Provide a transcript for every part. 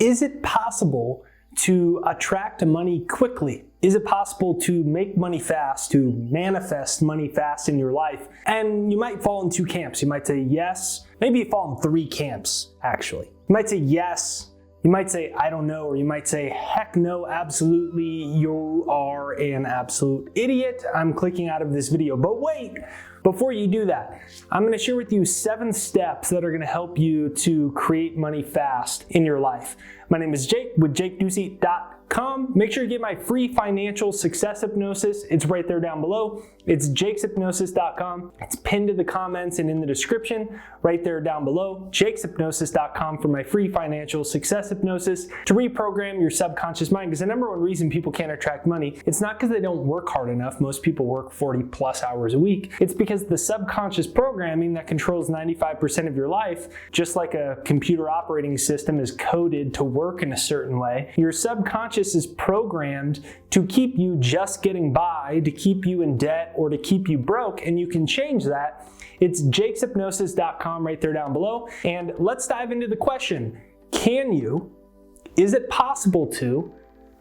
Is it possible to attract money quickly? Is it possible to make money fast, to manifest money fast in your life? And you might fall in two camps. You might say yes. Maybe you fall in three camps, actually. You might say yes. You might say, I don't know, or you might say, heck no, absolutely, you are an absolute idiot. I'm clicking out of this video. But wait, before you do that, I'm going to share with you 7 steps that are going to help you to create money fast in your life. My name is Jake with JakeDucey.com. Make sure you get my free financial success hypnosis. It's right there down below. It's jakeshypnosis.com. It's pinned to the comments and in the description right there down below. jakeshypnosis.com for my free financial success hypnosis to reprogram your subconscious mind. Because the number one reason people can't attract money, it's not because they don't work hard enough. Most people work 40 plus hours a week. It's because the subconscious programming that controls 95% of your life, just like a computer operating system is coded to work in a certain way, your subconscious is programmed to keep you just getting by, to keep you in debt, or to keep you broke, and you can change that. It's jakeshypnosis.com right there down below. And let's dive into the question. Is it possible to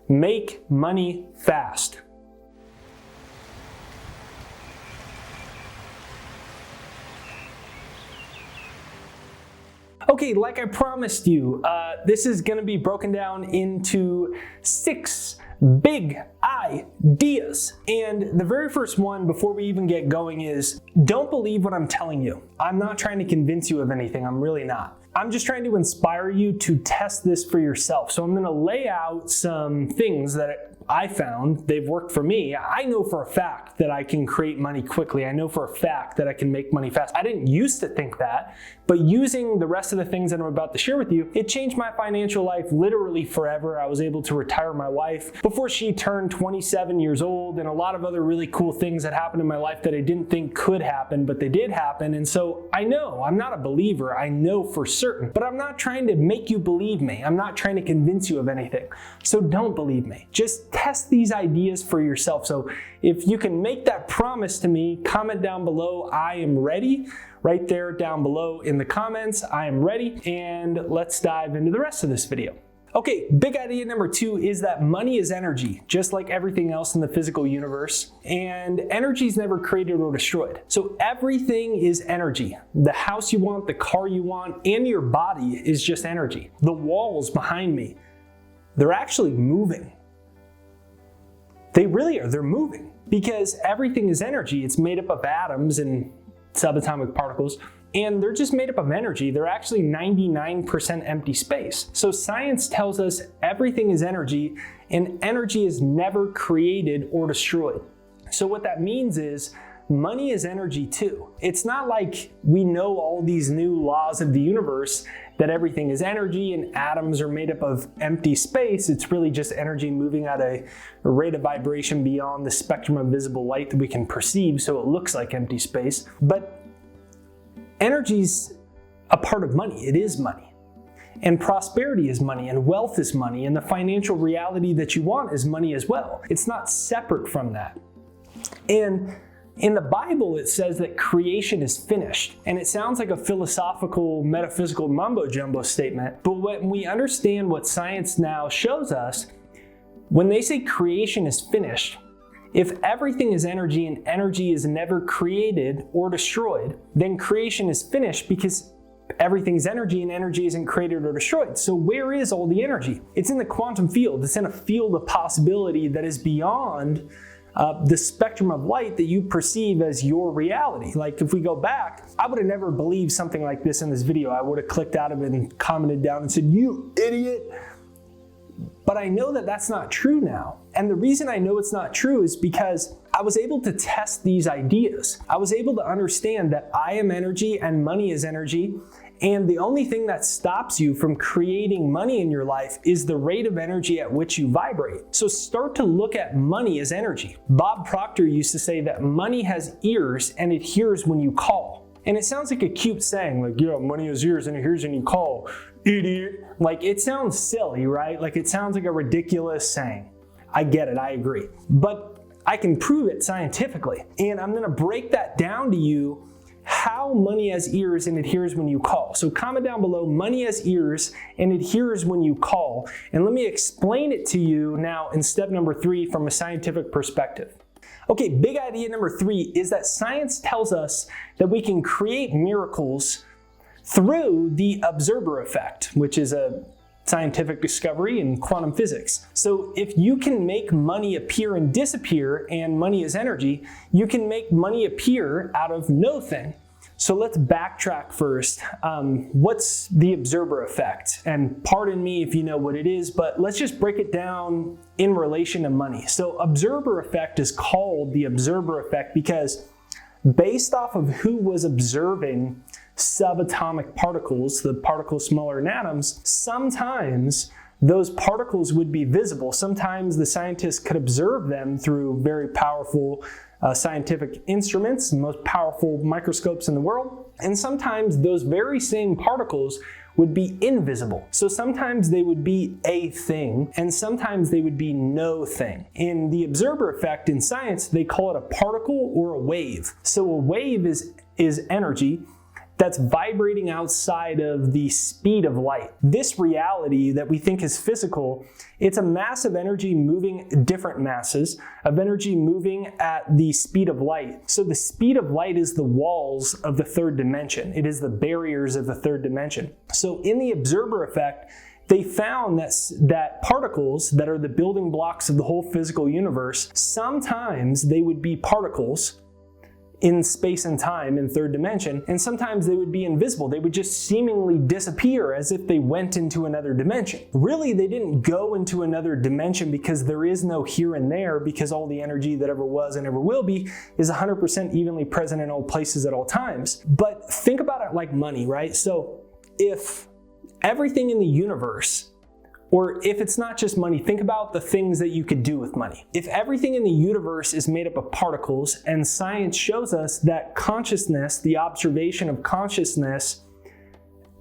make money fast? Okay, like I promised you, this is going to be broken down into 6 big ideas. And the very first one, before we even get going, is don't believe what I'm telling you. I'm not trying to convince you of anything. I'm really not. I'm just trying to inspire you to test this for yourself. So I'm going to lay out some things that I found, they've worked for me. I know for a fact that I can create money quickly. I know for a fact that I can make money fast. I didn't used to think that, but using the rest of the things that I'm about to share with you, it changed my financial life literally forever. I was able to retire my wife before she turned 27 years old, and a lot of other really cool things that happened in my life that I didn't think could happen, but they did happen. And so I know, I'm not a believer. I know for certain, but I'm not trying to make you believe me. I'm not trying to convince you of anything. So don't believe me. Just test these ideas for yourself. So if you can make that promise to me, comment down below, I am ready. Right there down below in the comments, I am ready. And let's dive into the rest of this video. Okay, big idea number 2 is that money is energy, just like everything else in the physical universe. And energy is never created or destroyed. So everything is energy. The house you want, the car you want, and your body is just energy. The walls behind me, they're actually moving. They really are. They're moving because everything is energy. It's made up of atoms and subatomic particles, and they're just made up of energy. They're actually 99% empty space. So science tells us everything is energy, and energy is never created or destroyed. So what that means is money is energy too. It's not like we know all these new laws of the universe that everything is energy and atoms are made up of empty space. It's really just energy moving at a rate of vibration beyond the spectrum of visible light that we can perceive, so it looks like empty space. But energy's a part of money. It is money. And prosperity is money, and wealth is money, and the financial reality that you want is money as well. It's not separate from that. And in the Bible, it says that creation is finished, and it sounds like a philosophical, metaphysical mumbo-jumbo statement, but when we understand what science now shows us, when they say creation is finished, if everything is energy and energy is never created or destroyed, then creation is finished because everything's energy and energy isn't created or destroyed. So where is all the energy? It's in the quantum field. It's in a field of possibility that is beyond the spectrum of light that you perceive as your reality. Like if we go back, I would have never believed something like this in this video. I would have clicked out of it and commented down and said, "You idiot." But I know that that's not true now. And the reason I know it's not true is because I was able to test these ideas. I was able to understand that I am energy and money is energy. And the only thing that stops you from creating money in your life is the rate of energy at which you vibrate. So start to look at money as energy. Bob Proctor used to say that money has ears and it hears when you call. And it sounds like a cute saying, like, yeah, money has ears and it hears when you call, idiot. Like, it sounds silly, right? Like, it sounds like a ridiculous saying. I get it, I agree. But I can prove it scientifically. And I'm gonna break that down to you. How how money has ears and it hears when you call. So comment down below, money has ears and it hears when you call. And let me explain it to you now in step number 3 from a scientific perspective. Okay, big idea number 3 is that science tells us that we can create miracles through the observer effect, which is a scientific discovery in quantum physics. So if you can make money appear and disappear, and money is energy, you can make money appear out of no thing. So let's backtrack first. What's the observer effect? And pardon me if you know what it is, but let's just break it down in relation to money. So observer effect is called the observer effect because based off of who was observing subatomic particles, the particles smaller than atoms, sometimes those particles would be visible. Sometimes the scientists could observe them through very powerful scientific instruments, the most powerful microscopes in the world. And sometimes those very same particles would be invisible. So sometimes they would be a thing, and sometimes they would be no thing. In the observer effect in science, they call it a particle or a wave. So a wave is energy that's vibrating outside of the speed of light. This reality that we think is physical, it's a mass of energy moving different masses of energy moving at the speed of light. So the speed of light is the walls of the third dimension. It is the barriers of the third dimension. So in the observer effect, they found that particles that are the building blocks of the whole physical universe, sometimes they would be particles in space and time in third dimension, and sometimes they would be invisible. They would just seemingly disappear as if they went into another dimension. Really, they didn't go into another dimension because there is no here and there, because all the energy that ever was and ever will be is 100% evenly present in all places at all times. But think about it like money, right? So if everything in the universe, or if it's not just money, think about the things that you could do with money. If everything in the universe is made up of particles, and science shows us that consciousness, the observation of consciousness,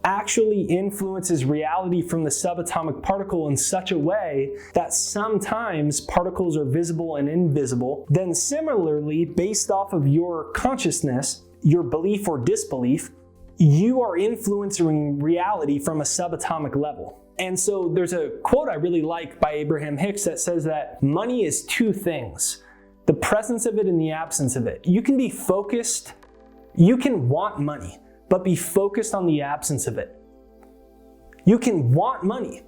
actually influences reality from the subatomic particle in such a way that sometimes particles are visible and invisible, then similarly, based off of your consciousness, your belief or disbelief, you are influencing reality from a subatomic level. And so there's a quote I really like by Abraham Hicks that says that money is two things, the presence of it and the absence of it. You can be focused, you can want money, but be focused on the absence of it. You can want money,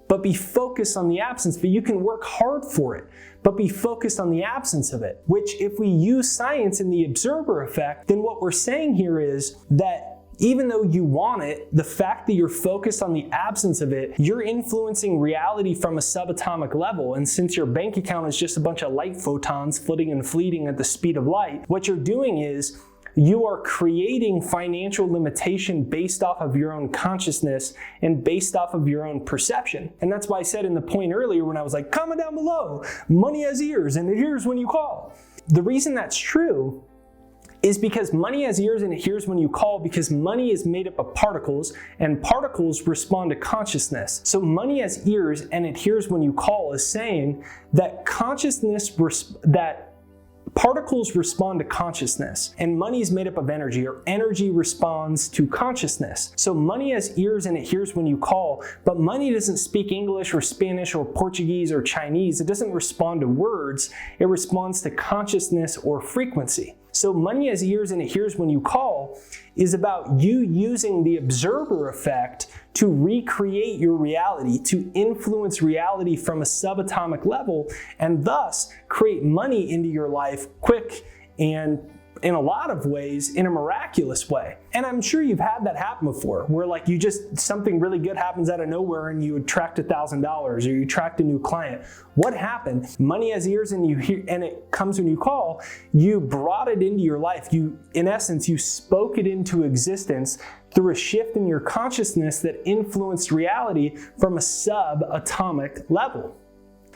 but be focused on the absence of it. You can work hard for it, but be focused on the absence of it. Which, if we use science in the observer effect, then what we're saying here is that even though you want it, the fact that you're focused on the absence of it, you're influencing reality from a subatomic level. And since your bank account is just a bunch of light photons flitting and fleeting at the speed of light, what you're doing is you are creating financial limitation based off of your own consciousness and based off of your own perception. And that's why I said in the point earlier when I was like, comment down below, money has ears and it hears when you call. The reason that's true is because money has ears and it hears when you call, because money is made up of particles and particles respond to consciousness. So money has ears and it hears when you call is saying that particles respond to consciousness, and money is made up of energy, or energy responds to consciousness. So money has ears and it hears when you call, but money doesn't speak English or Spanish or Portuguese or Chinese. It doesn't respond to words. It responds to consciousness or frequency. So money has ears and it hears when you call is about you using the observer effect to recreate your reality, to influence reality from a subatomic level, and thus create money into your life quick and in a lot of ways in a miraculous way. And I'm sure you've had that happen before, where like something really good happens out of nowhere and you attract $1,000 or you attract a new client. What happened? Money has ears and you hear, and it comes when you call. You brought it into your life. In essence, you spoke it into existence through a shift in your consciousness that influenced reality from a subatomic level.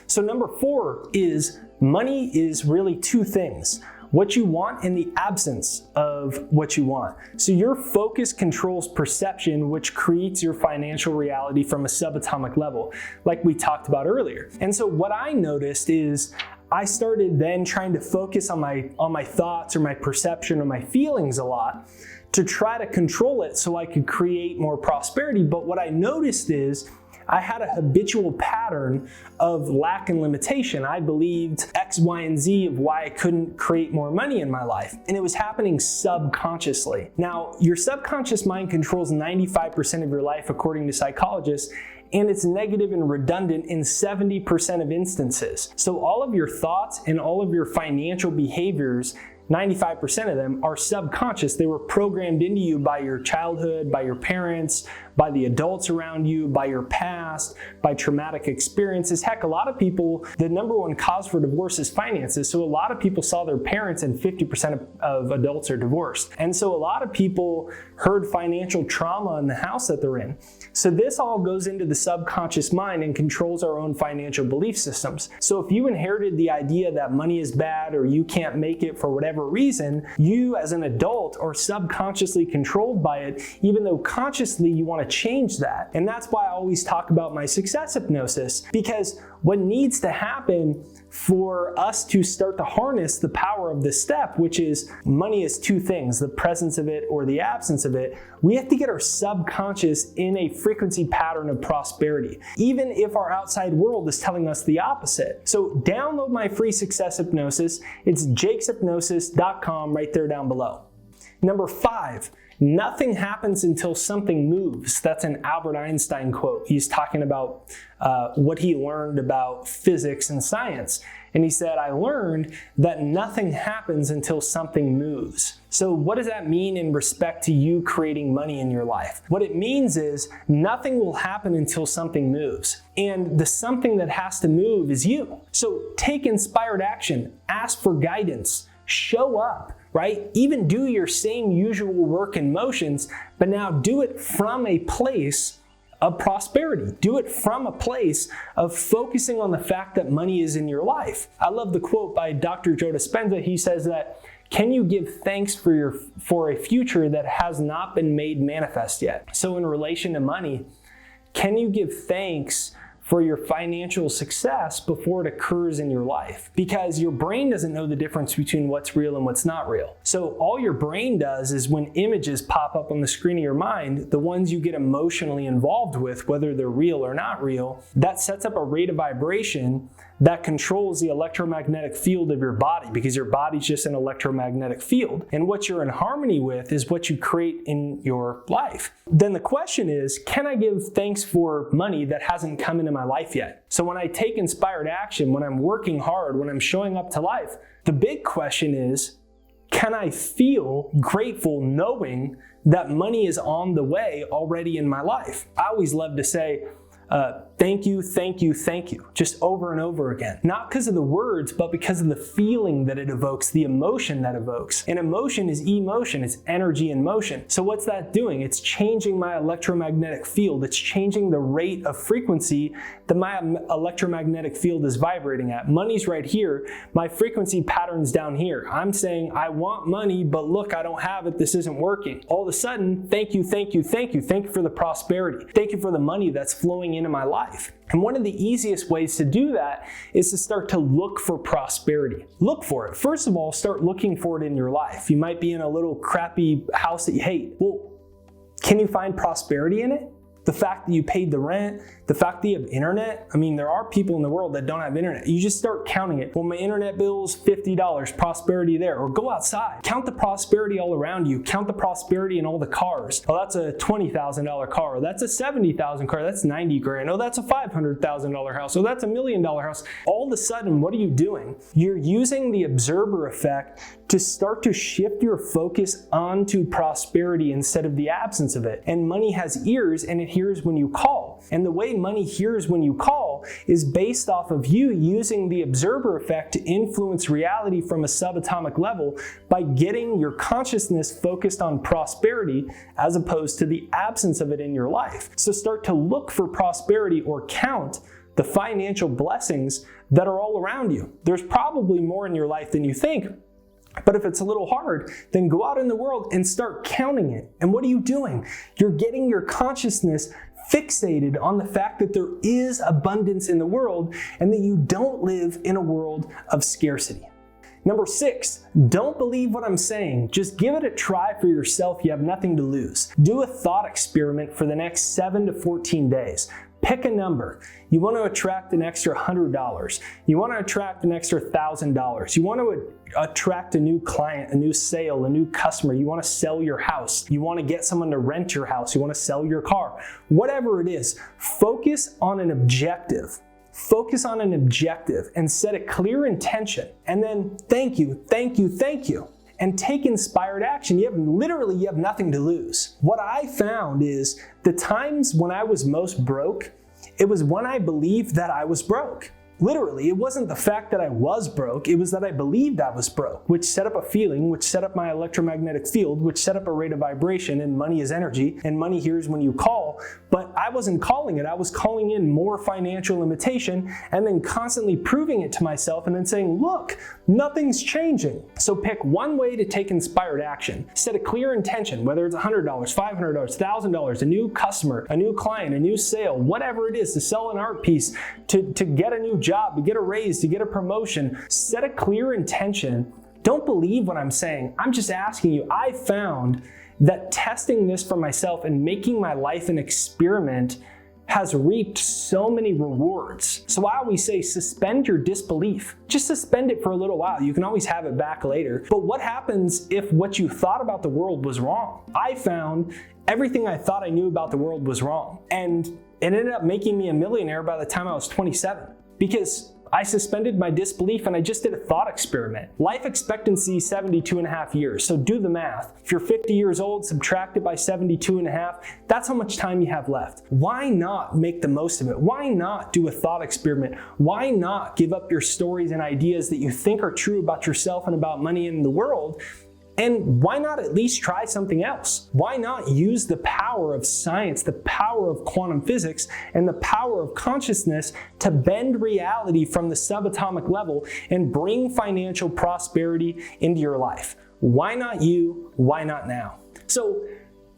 So number 4 is money is really two things: what you want and the absence of what you want. So your focus controls perception, which creates your financial reality from a subatomic level, like we talked about earlier. And so what I noticed is I started then trying to focus on my thoughts or my perception or my feelings a lot, to try to control it so I could create more prosperity. But what I noticed is I had a habitual pattern of lack and limitation. I believed X, Y, and Z of why I couldn't create more money in my life. And it was happening subconsciously. Now, your subconscious mind controls 95% of your life, according to psychologists, and it's negative and redundant in 70% of instances. So all of your thoughts and all of your financial behaviors, 95% of them are subconscious. They were programmed into you by your childhood, by your parents, by the adults around you, by your past, by traumatic experiences. Heck, a lot of people, the number one cause for divorce is finances. So a lot of people saw their parents, and 50% of adults are divorced. And so a lot of people heard financial trauma in the house that they're in. So this all goes into the subconscious mind and controls our own financial belief systems. So if you inherited the idea that money is bad or you can't make it for whatever reason, you as an adult are subconsciously controlled by it, even though consciously you want to change that. And that's why I always talk about my success hypnosis, because what needs to happen for us to start to harness the power of this step, which is money is two things, the presence of it or the absence of it, we have to get our subconscious in a frequency pattern of prosperity, even if our outside world is telling us the opposite. So download my free success hypnosis. It's jakeshypnosis.com right there down below. Number 5, nothing happens until something moves. That's an Albert Einstein quote. He's talking about what he learned about physics and science. And he said, I learned that nothing happens until something moves. So what does that mean in respect to you creating money in your life? What it means is nothing will happen until something moves. And the something that has to move is you. So take inspired action, ask for guidance, show up, right? Even do your same usual work and motions, but now do it from a place of prosperity. Do it from a place of focusing on the fact that money is in your life. I love the quote by Dr. Joe Dispenza. He says that, can you give thanks for a future that has not been made manifest yet? So in relation to money, can you give thanks for your financial success before it occurs in your life? Because your brain doesn't know the difference between what's real and what's not real. So all your brain does is when images pop up on the screen of your mind, the ones you get emotionally involved with, whether they're real or not real, that sets up a rate of vibration that controls the electromagnetic field of your body, because your body's just an electromagnetic field. And what you're in harmony with is what you create in your life. Then the question is, can I give thanks for money that hasn't come into my life yet? So when I take inspired action, when I'm working hard, when I'm showing up to life, the big question is, can I feel grateful knowing that money is on the way already in my life? I always love to say, thank you, thank you, thank you, just over and over again. Not because of the words, but because of the feeling that it evokes, the emotion that evokes. And emotion is emotion, it's energy in motion. So what's that doing? It's changing my electromagnetic field. It's changing the rate of frequency that my electromagnetic field is vibrating at. Money's right here, my frequency pattern's down here. I'm saying, I want money, but look, I don't have it, this isn't working. All of a sudden, thank you, thank you, thank you. Thank you for the prosperity. Thank you for the money that's flowing into my life. And one of the easiest ways to do that is to start to look for prosperity. Look for it. First of all, start looking for it in your life. You might be in a little crappy house that you hate. Well, can you find prosperity in it? The fact that you paid the rent, the fact that you have internet. I mean, there are people in the world that don't have internet. You just start counting it. Well, my internet bill's $50, prosperity there. Or go outside. Count the prosperity all around you. Count the prosperity in all the cars. Oh, that's a $20,000 car. Oh, that's a $70,000 car. That's 90 grand. Oh, that's a $500,000 house. Oh, that's a $1 million house. All of a sudden, what are you doing? You're using the observer effect to start to shift your focus onto prosperity instead of the absence of it. And money has ears, and it hears when you call. And the way money hears when you call is based off of you using the observer effect to influence reality from a subatomic level by getting your consciousness focused on prosperity as opposed to the absence of it in your life. So start to look for prosperity or count the financial blessings that are all around you. There's probably more in your life than you think. But if it's a little hard, then go out in the world and start counting it. And what are you doing? You're getting your consciousness fixated on the fact that there is abundance in the world and that you don't live in a world of scarcity. Number 6, don't believe what I'm saying. Just give it a try for yourself. You have nothing to lose. Do a thought experiment for the next 7 to 14 days. Pick a number. You want to attract an extra $100. You want to attract an extra $1,000. You want to attract a new client, a new sale, a new customer. You want to sell your house. You want to get someone to rent your house. You want to sell your car. Whatever it is, focus on an objective. Focus on an objective and set a clear intention. And then thank you, thank you, thank you. And take inspired action. You have nothing to lose. What I found is the times when I was most broke, it was when I believed that I was broke. Literally, it wasn't the fact that I was broke, it was that I believed I was broke, which set up a feeling, which set up my electromagnetic field, which set up a rate of vibration, and money is energy, and money here is when you call, but I wasn't calling it, I was calling in more financial limitation, and then constantly proving it to myself, and then saying, look, nothing's changing. So pick one way to take inspired action. Set a clear intention, whether it's $100, $500, $1,000, a new customer, a new client, a new sale, whatever it is, to sell an art piece, to get a new job, to get a raise, to get a promotion. Set a clear intention. Don't believe what I'm saying. I'm just asking you. I found that testing this for myself and making my life an experiment has reaped so many rewards. So I always say suspend your disbelief. Just suspend it for a little while. You can always have it back later. But what happens if what you thought about the world was wrong? I found everything I thought I knew about the world was wrong. And it ended up making me a millionaire by the time I was 27. Because I suspended my disbelief and I just did a thought experiment. Life expectancy is 72 and a half years, so do the math. If you're 50 years old, subtract it by 72 and a half, that's how much time you have left. Why not make the most of it? Why not do a thought experiment? Why not give up your stories and ideas that you think are true about yourself and about money in the world? And why not at least try something else? Why not use the power of science, the power of quantum physics, and the power of consciousness to bend reality from the subatomic level and bring financial prosperity into your life? Why not you? Why not now? So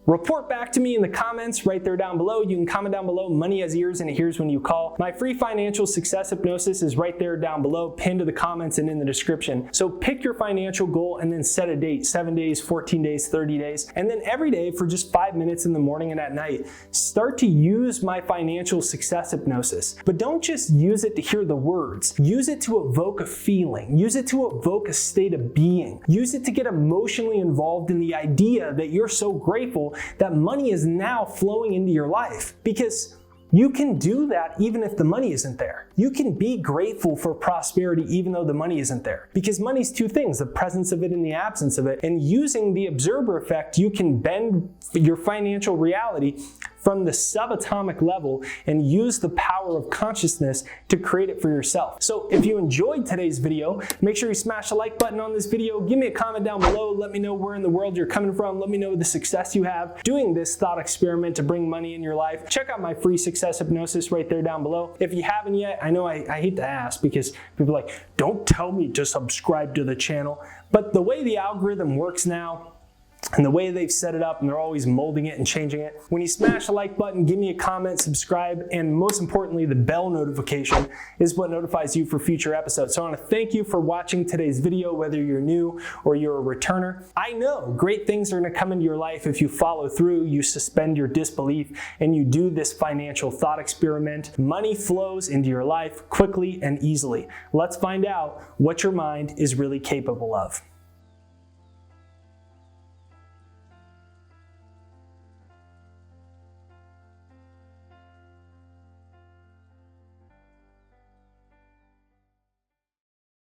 report back to me in the comments right there down below. You can comment down below, money has ears and it hears when you call. My free financial success hypnosis is right there down below, pinned to the comments and in the description. So pick your financial goal and then set a date, 7 days, 14 days, 30 days. And then every day for just 5 minutes in the morning and at night, start to use my financial success hypnosis. But don't just use it to hear the words. Use it to evoke a feeling. Use it to evoke a state of being. Use it to get emotionally involved in the idea that you're so grateful that money is now flowing into your life, because you can do that even if the money isn't there. You can be grateful for prosperity even though the money isn't there, because money's two things, the presence of it and the absence of it. And using the observer effect, you can bend your financial reality from the subatomic level and use the power of consciousness to create it for yourself. So if you enjoyed today's video, make sure you smash the like button on this video. Give me a comment down below. Let me know where in the world you're coming from. Let me know the success you have doing this thought experiment to bring money in your life. Check out my free success hypnosis right there down below. If you haven't yet, I know I hate to ask because people are like, don't tell me to subscribe to the channel. But the way the algorithm works now, and the way they've set it up, and they're always molding it and changing it. When you smash the like button, give me a comment, subscribe, and most importantly, the bell notification is what notifies you for future episodes. So I want to thank you for watching today's video, whether you're new or you're a returner. I know great things are going to come into your life if you follow through, you suspend your disbelief, and you do this financial thought experiment. Money flows into your life quickly and easily. Let's find out what your mind is really capable of.